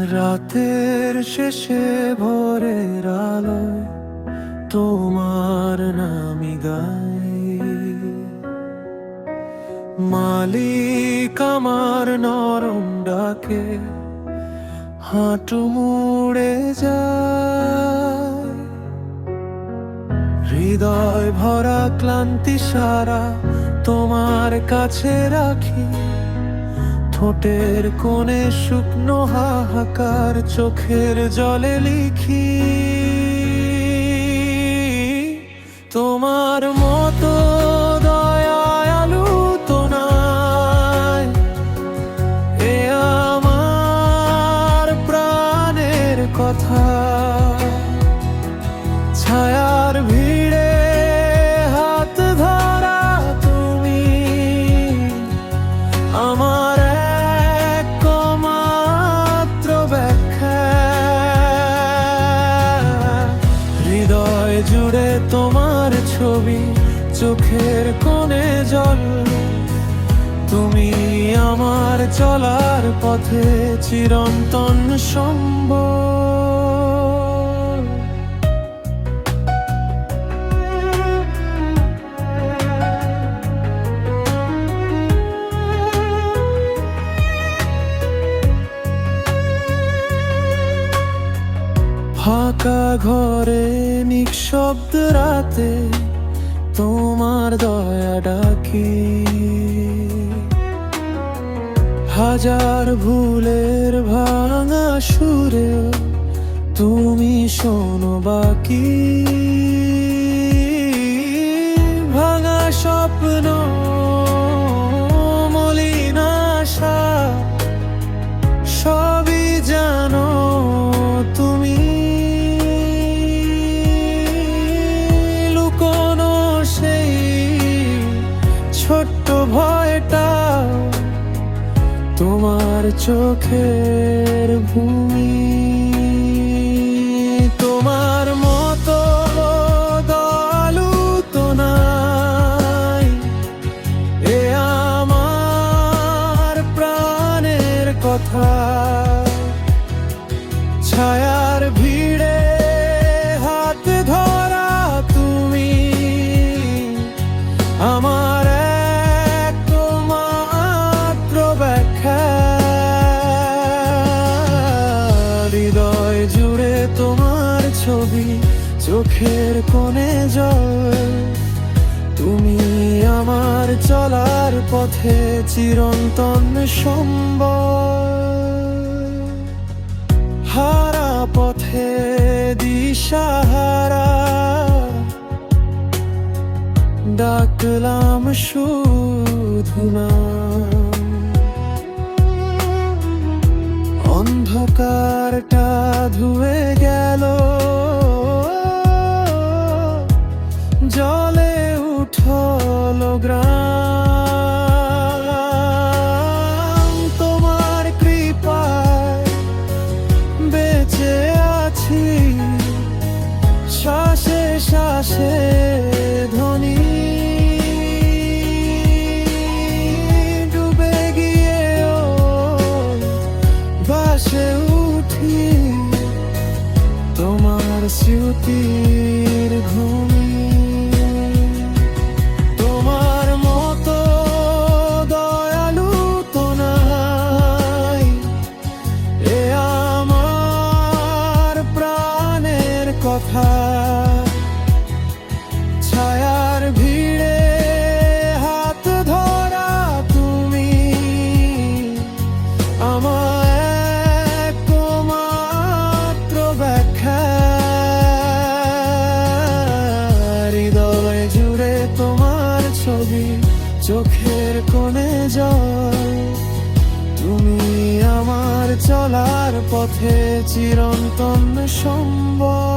রাতের শেষে ভোরের আলোয় তোমার নামই গাই। মালিক আমার নরম ডাকে হাঁটু মুড়ে যায়। হৃদয় ভরা ক্লান্তি সারা তোমার কাছে রাখি। ঠোঁটের কোণে শুকনো হাহাকার চোখের জলে লিখি। তোমার মতো দয়ালু তো নাই, এ আমার প্রাণের কথা। ছায়ার ভিড়ে হাত ধরা তুমি আমার একমাত্র ব্যাখ্যা। হৃদয় জুড়ে তোমার ছবি, চোখের কোণে জল। তুমি আমার চলার পথে চিরন্তন সম্বল। ফাঁকা ঘরে নিঃশব্দ রাতে তোমার দয়া ডাকি। হাজার ভুলের ভাঙা সুরে তুমি শোনো বাকি। ভাঙা স্বপ্ন মলিন আশা সবই জানো তুমি। লুকোনো সেই ছোট্ট ভয়টা তোমার চোখের ভূমি। তোমার মতো দয়ালু তো নাই, এ আমার প্রাণের কথা। ছায়ার ভিড়ে হাত ধরা তুমি আমার একমাত্র ব্যাখ্যা। হৃদয় জুড়ে তোমার ছবি, চোখের কোণে জল। তুমি আমার চলার পথে চিরন্তন সম্বল। হারা পথে দিশাহারা ডাকলাম শুধু নাম। অন্ধকারটা ধুয়ে গেল, জলে উঠল গ্রাম। তোমার কৃপায় বেঁচে আছি, শ্বাসে শ্বাসে ধ্বনি। ডুবে গিয়েও ভাসে উঠি তোমার স্মৃতির ভূমি। তোমার মতো দয়ালু তো নাই, এ আমার প্রাণের কথা। ছায়ার ভিড়ে হাত ধরা তুমি আমার একমাত্র ব্যাখ্যা। হৃদয় জুড়ে তোমার ছবি, চোখের কোণে জল। তুমি আমার চলার পথে চিরন্তন সম্বল।